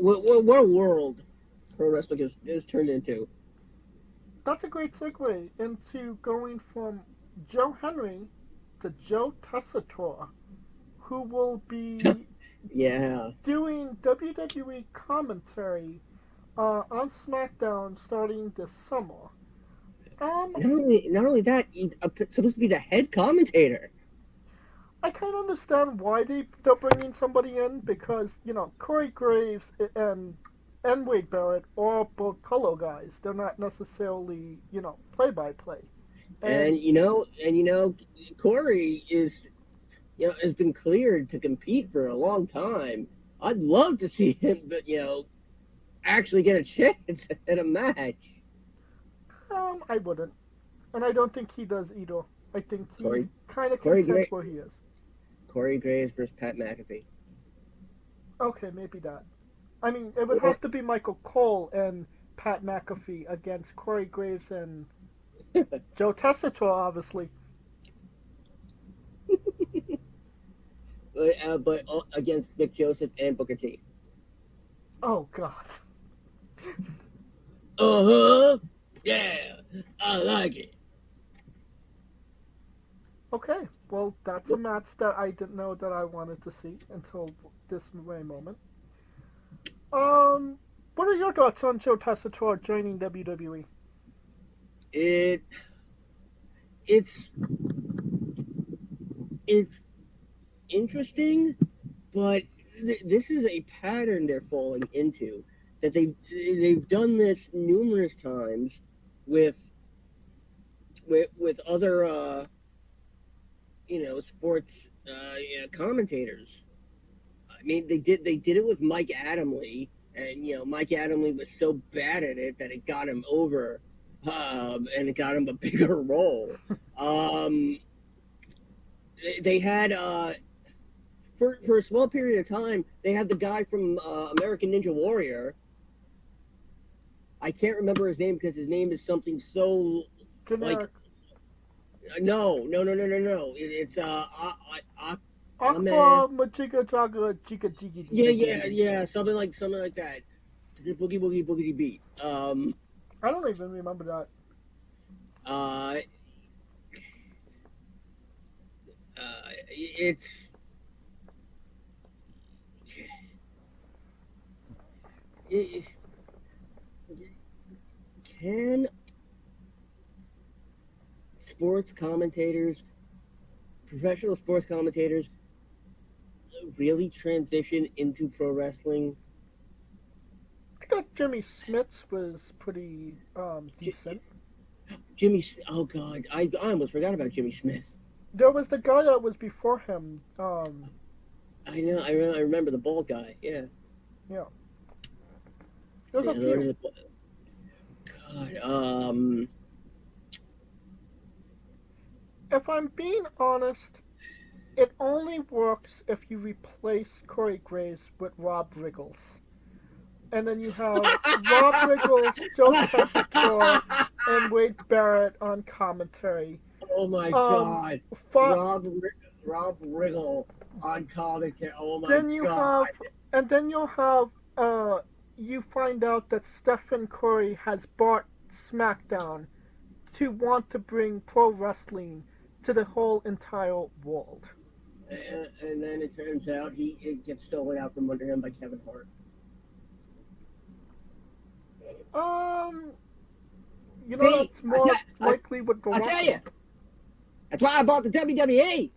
a world pro wrestling is turned into. That's a great segue into going from Joe Henry to Joe Tessitore, who will be Yeah. doing WWE commentary on SmackDown starting this summer. Not only that, he's supposed to be the head commentator. I kind of understand why they're bringing somebody in because Corey Graves and Wade Barrett are both color guys. They're not necessarily play by play. And Corey is has been cleared to compete for a long time. I'd love to see him, but actually get a chance at a match. I wouldn't, and I don't think he does either. I think he's Corey kind of Corey content Gra- where he is. Corey Graves versus Pat McAfee. Okay, maybe that. I mean, it would Or have to be Michael Cole and Pat McAfee against Corey Graves and Joe Tessitore, obviously. but against Nick Joseph and Booker T. Oh God. Uh-huh. Yeah, I like it. Okay, well, that's a match that I didn't know that I wanted to see until this very moment. What are your thoughts on Joe Tessitore joining WWE? It it's it's interesting, but this is a pattern they're falling into. That they've done this numerous times with with other sports commentators. I mean, they did it with Mike Adamle, and Mike Adamle was so bad at it that it got him over, and it got him a bigger role. Um, they had for a small period of time they had the guy from American Ninja Warrior. I can't remember his name because his name is something so like Generic. no. It's Ahmed. Aqua Majiga Jaga Jika Jigi Yeah, something like that. The boogie boogie boogity beat. I don't even remember that. Uh, it's it, can sports commentators, professional sports commentators, really transition into pro wrestling? I thought Jimmy Smits was pretty decent. Jimmy, oh God, I almost forgot about Jimmy Smith. There was the guy that was before him. I know, I remember the bald guy. Yeah, Yeah. There's yeah, a few. God, If I'm being honest, it only works if you replace Corey Graves with Rob Riggles. and then you have Rob Riggles, Joe Tessitore, and Wade Barrett on commentary. Oh my Um, God, fa- Rob Riggle on commentary. Oh my then you God. have, and then you'll have, you find out that Stephen Curry has bought SmackDown to want to bring pro wrestling to the whole entire world. And then it turns out it gets stolen out from under him by Kevin Hart. Um, See, that's more likely with The I Rock. tell you, that's why I bought the WWE.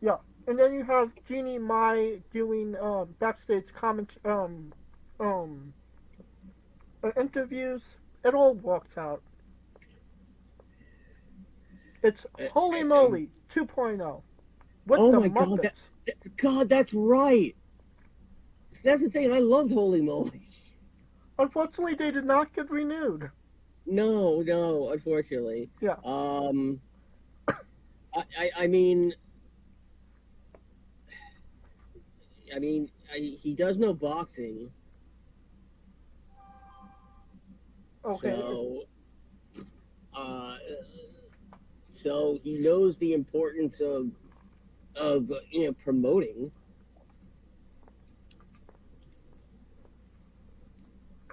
Yeah, and then you have Jeannie Mai doing backstage comment um interviews. It all works out. It's Holy Moly 2.0 with Oh the my God, Muppets. God, that's right. That's the thing. I loved Holy Moly. Unfortunately, they did not get renewed. No, unfortunately. Yeah. Um, I mean, he does know boxing, Okay. so uh, so he knows the importance of promoting.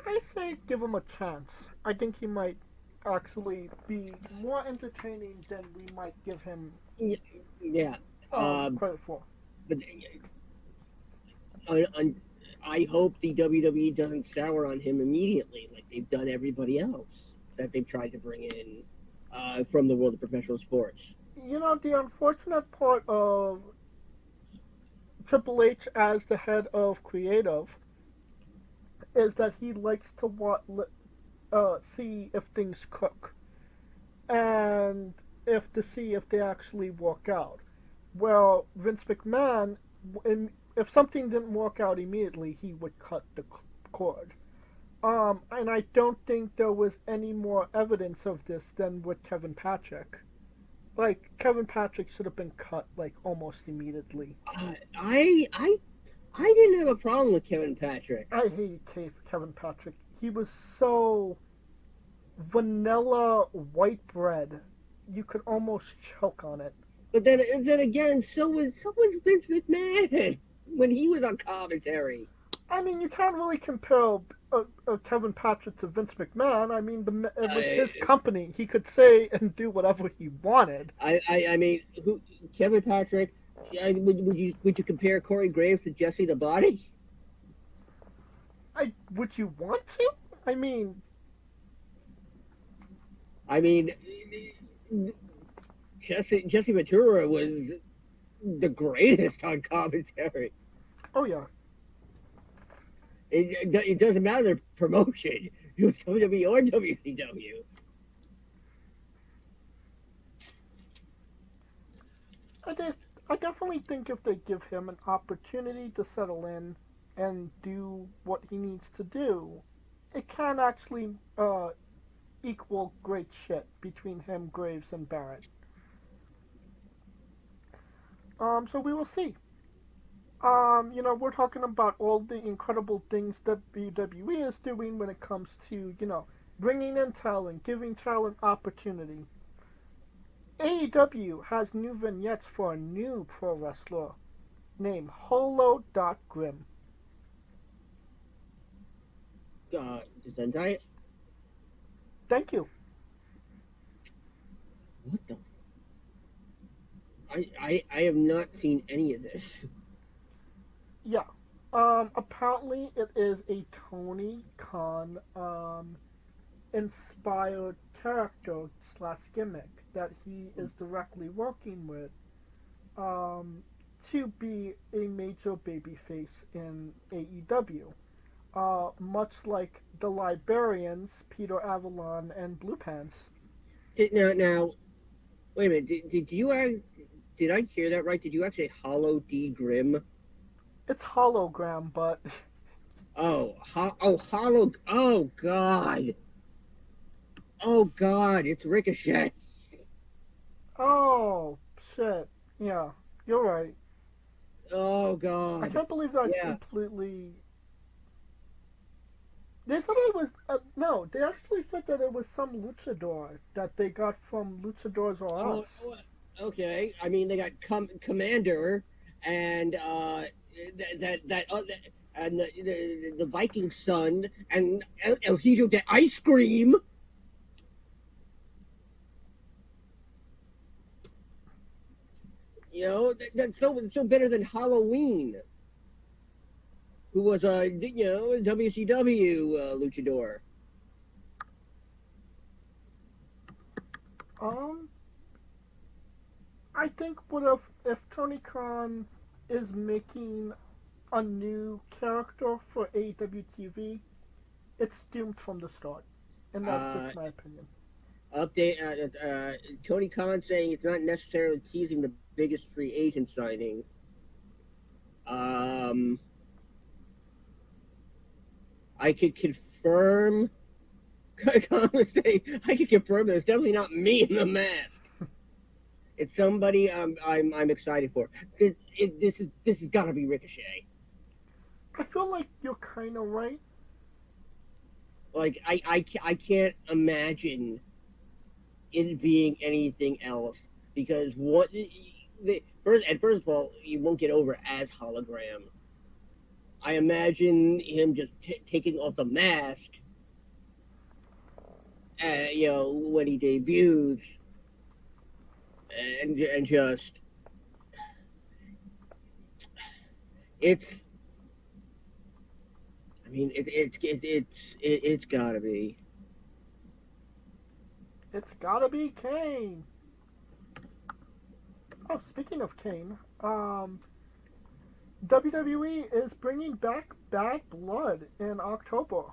I say give him a chance. I think he might actually be more entertaining than we might give him Yeah. credit for. But I, I, I hope the WWE doesn't sour on him immediately, like they've done everybody else that they've tried to bring in from the world of professional sports. The unfortunate part of Triple H as the head of creative is that he likes to see if things cook and see if they actually work out. Well, Vince McMahon, if something didn't work out immediately, he would cut the cord. And I don't think there was any more evidence of this than with Kevin Patrick. Like Kevin Patrick should have been cut like almost immediately. I didn't have a problem with Kevin Patrick. I hated Kevin Patrick. He was so vanilla white bread. You could almost choke on it. But then again, so was Vince McMahon when he was on commentary. I mean, you can't really compare Kevin Patrick to Vince McMahon. I mean, it was his company. He could say and do whatever he wanted. I mean, Kevin Patrick? Would you compare Corey Graves to Jesse the Body? Would you want to? I mean, Jesse Ventura was the greatest on commentary. oh yeah. It doesn't matter the promotion. It was WWE or WCW. I definitely think if they give him an opportunity to settle in and do what he needs to do, it can actually equal great shit between him, Graves, and Barrett. So we will see. We're talking about all the incredible things that WWE is doing when it comes to, bringing in talent, giving talent opportunity. AEW has new vignettes for a new pro wrestler named Holo.Grm. Zentai? Thank you. What the? I have not seen any of this. Yeah. Apparently it is a Tony Khan inspired character slash gimmick that he is directly working with to be a major babyface in AEW. Much like the Liberians, Peter Avalon and Blue Pants. Now, wait a minute. Did I hear that right? Did you actually Holo.Grm? It's Holo.Grm, but Holo. Oh God. Oh God, it's Ricochet. oh shit, yeah, you're right. Oh I God. can't believe that Yeah. completely. They said it was no. They actually said that it was some luchador that they got from Luchadors or Oh, Us. okay. I mean, they got Commander and that and the Viking son and El Hijo de Ice Cream. You know, that's so better than Halloween, who was a a WCW luchador. Um, I think what if Tony Khan is making a new character for AEW TV, it's doomed from the start, and that's just Uh, my opinion. update Tony Khan saying it's not necessarily teasing the biggest free agent signing. Um, I could confirm. Khan was saying I could confirm that it's definitely not me in the mask. It's somebody I'm excited for. This has got to be Ricochet. I feel like you're kind of right. Like I can't imagine it being anything else because what first of all you won't get over as hologram. I imagine him just taking off the mask, when he debuts, and just it's. I mean, it's gotta be. It's gotta be Kane. Oh, speaking of Kane, WWE is bringing back Bad Blood in October.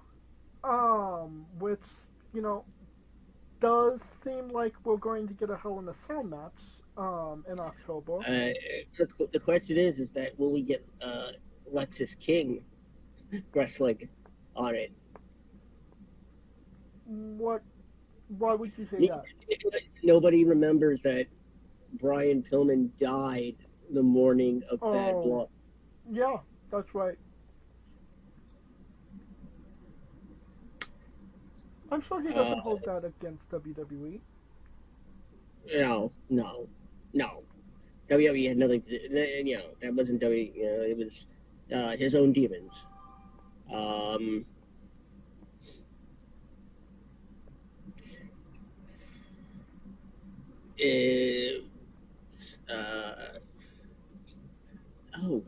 Which you know does seem like we're going to get a Hell in a Cell match in October. Uh, the question is that will we get Lexus King wrestling on it? What? Why would you say Y- that? Nobody remembers that Brian Pillman died the morning of Bad Oh, Blood. yeah, that's right. I'm sure he Uh, doesn't hold that against WWE. no, no. WWE had nothing. That wasn't WWE. It was his own demons. Um, it, uh,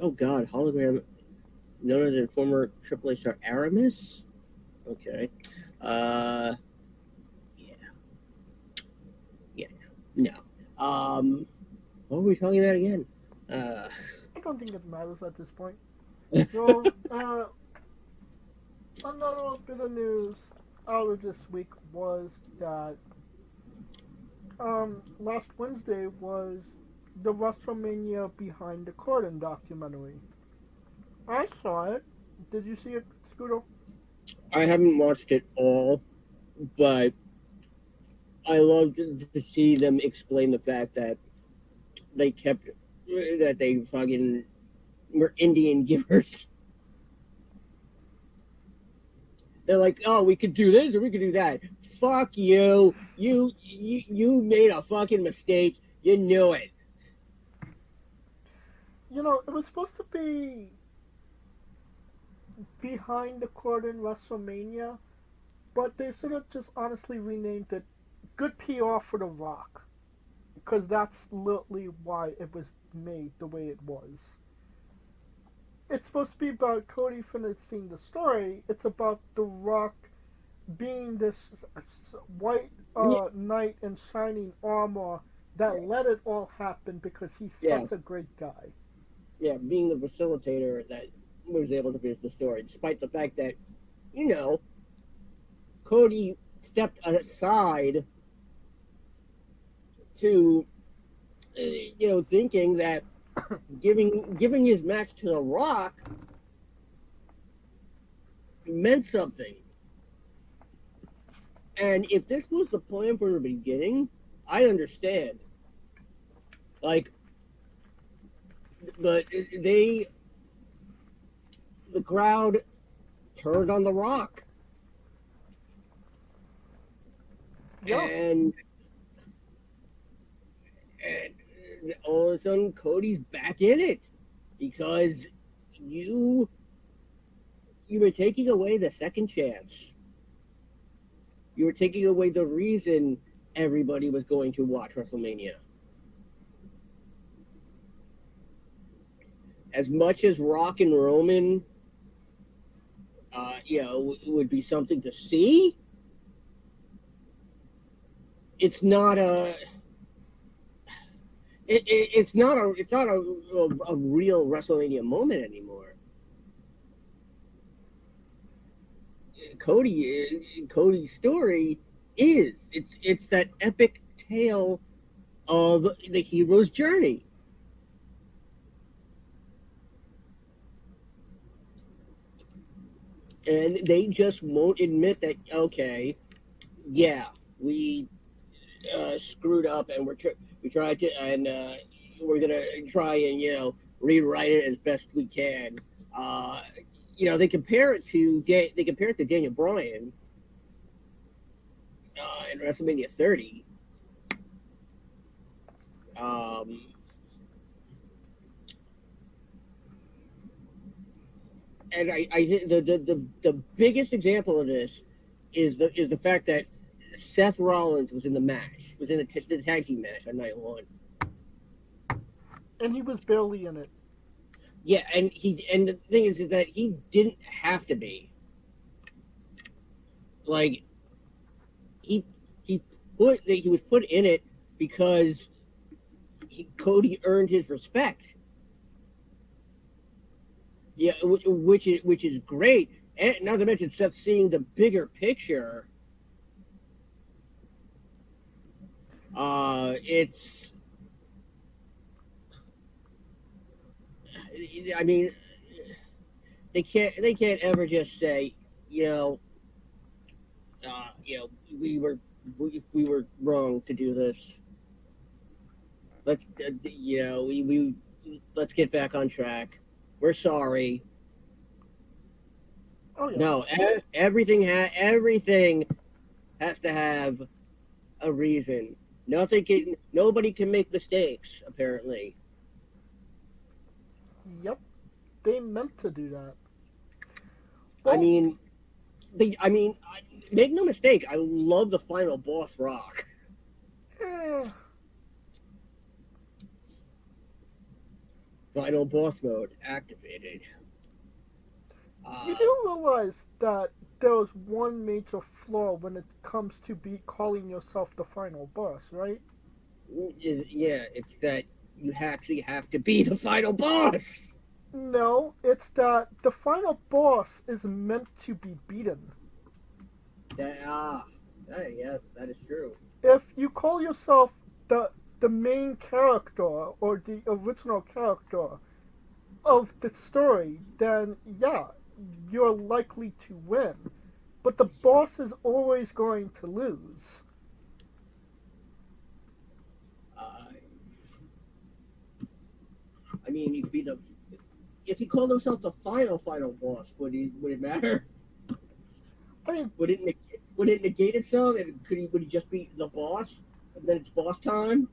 oh God, hologram. None other than former AAA star Aramis. Okay. Uh, yeah, yeah, no. What were we talking about again? Uh, I don't think it matters at this point. So, another bit of news out of this week was that last Wednesday was the WrestleMania Behind the Curtain documentary. I saw it. Did you see it, Scooter? I haven't watched it all, but I loved to see them explain the fact that they kept that they fucking were Indian givers. They're like, oh, we could do this or we could do that. Fuck you. You made a fucking mistake. You knew it. You know, it was supposed to be Behind the Curtain WrestleMania, but they sort of just honestly renamed it Good PR for The Rock. Because that's literally why it was made the way it was. It's supposed to be about Cody finishing the story. It's about The Rock being this white Yeah, knight in shining armor that let it all happen because he's yeah, such a great guy. yeah. Being the facilitator that was able to finish the story, despite the fact that you know Cody stepped aside to thinking that giving his match to The Rock meant something. And if this was the plan from the beginning, I understand. Like but the crowd turned on The Rock, Yeah. and all of a sudden Cody's back in it because you were taking away the second chance. You were taking away the reason everybody was going to watch WrestleMania. As much as Rock and Roman, would be something to see, it's not a. It's not a real WrestleMania moment anymore. Cody's story it's that epic tale of the hero's journey. And they just won't admit that, okay, yeah, we screwed up and we tried to, and we're going to try and, rewrite it as best we can. They compare it to Daniel Bryan in WrestleMania 30. And I think the biggest example of this is the fact that Seth Rollins was in the tag team match on night one. And he was barely in it. Yeah, and the thing is that he didn't have to be. Like he was put in it because Cody earned his respect. Yeah, which is great. And not to mention Seth seeing the bigger picture. It's. I mean, they can't ever just say, we were wrong to do this. Let's let's get back on track. We're sorry. Oh yeah. No, everything has to have a reason. Nobody can make mistakes, apparently. Yep. They meant to do that. Well, make no mistake, I love the final boss Rock. Eh, Final boss mode activated. you do realize that there was one major flaw when it comes to calling yourself the final boss, right? It's that you actually have to be the final boss. No, it's that the final boss is meant to be beaten. Yes, that is true. If you call yourself the main character or the original character of the story, then yeah, you're likely to win. But the boss is always going to lose. He could be if he called himself the final boss, would it matter? I mean, Would it negate itself? And would he just be the boss? And then it's boss time?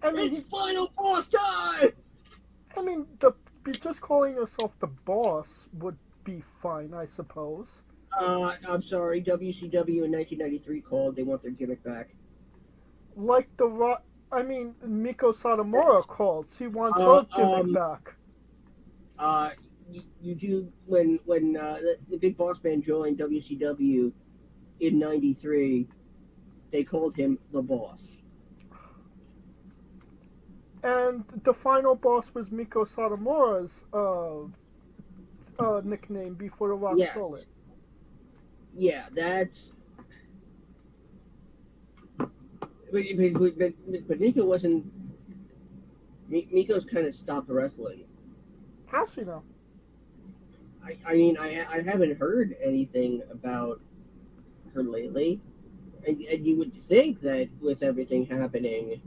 It's final boss time! I mean, just calling yourself the boss would be fine, I suppose. I'm sorry, WCW in 1993 called. They want their gimmick back. Like Miko Satomura called. She wants her gimmick back. You do when the Big Boss Man joined WCW in '93, they called him the Boss. And the final boss was Miko Satomura's nickname before The Rock stole it. Yeah, that's. But Miko wasn't. Miko's kind of stopped wrestling. How's she now? I haven't heard anything about her lately. And you would think that with everything happening,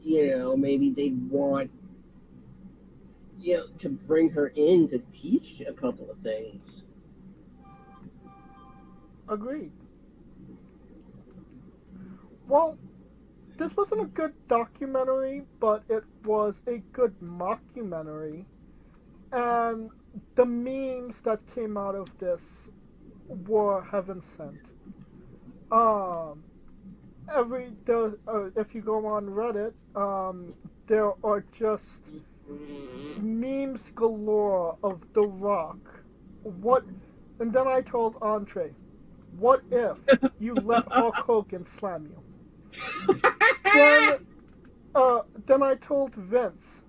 maybe they'd want to bring her in to teach a couple of things. Agreed. Well, this wasn't a good documentary, but it was a good mockumentary. And the memes that came out of this were heaven sent. Um, if you go on Reddit, there are just memes galore of The Rock. What? And then I told Andre, what if you let Hulk Hogan slam you? Then I told Vince,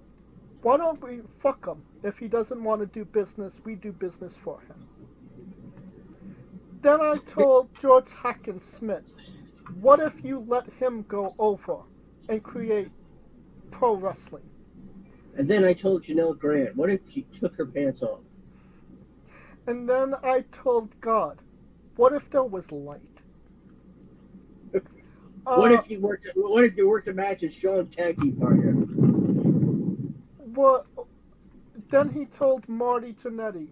why don't we fuck him? If he doesn't want to do business, we do business for him. Then I told George Hackenschmidt, what if you let him go over and create pro wrestling? And then I told Janelle Grant, what if she took her pants off? And then I told God, what if there was light? What if you worked a match as Sean's tag team partner? What? Then he told Marty Jannetty,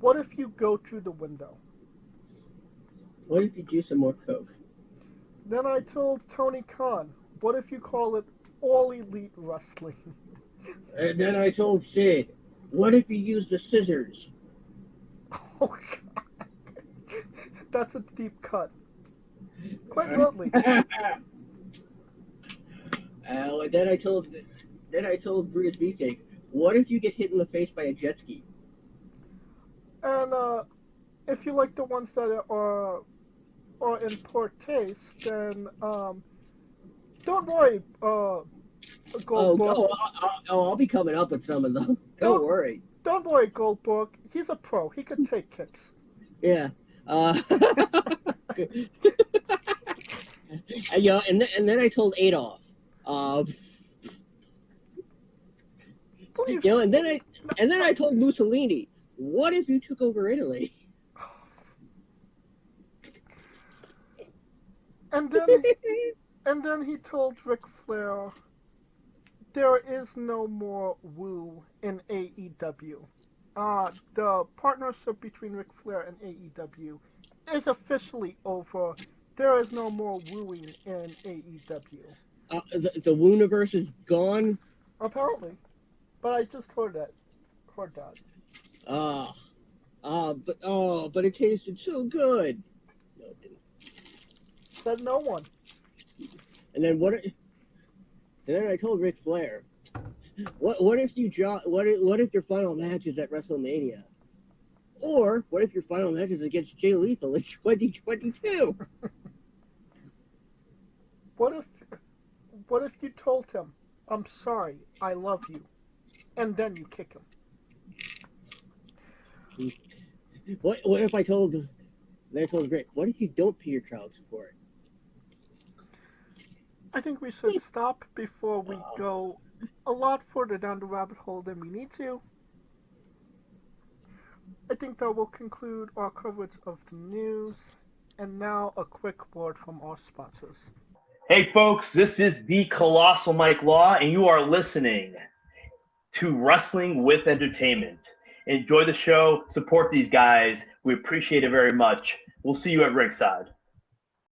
what if you go through the window? What if you do some more coke? Then I told Tony Khan, what if you call it All Elite Wrestling? And then I told Sid, what if you use the scissors? Oh, God. That's a deep cut. Quite bluntly. And then I told Brutus Beefcake, what if you get hit in the face by a jet ski? And if you like the ones that are in poor taste, then don't worry, Goldberg. I'll be coming up with some of them. Don't worry. Don't worry, Goldberg. He's a pro. He can take kicks. Yeah. And then I told Adolf. And then I told Mussolini, what if you took over Italy? And then he told Ric Flair, there is no more woo in AEW. The partnership between Ric Flair and AEW is officially over. There is no more wooing in AEW. The Wooniverse is gone? Apparently. But I just heard that. But it tasted so good. No, it didn't. Said no one. And then I told Ric Flair, what if your final match is at WrestleMania? Or what if your final match is against Jay Lethal in 2022? What if you told him, I'm sorry, I love you, and then you kick him? What if I told Rick, what if you don't pay your child support? I think we should stop before we go a lot further down the rabbit hole than we need to. I think that will conclude our coverage of the news. And now a quick word from our sponsors. Hey folks, this is the Colossal Mike Law, and you are listening to Wrestling with Entertainment. Enjoy the show, support these guys. We appreciate it very much. We'll see you at ringside.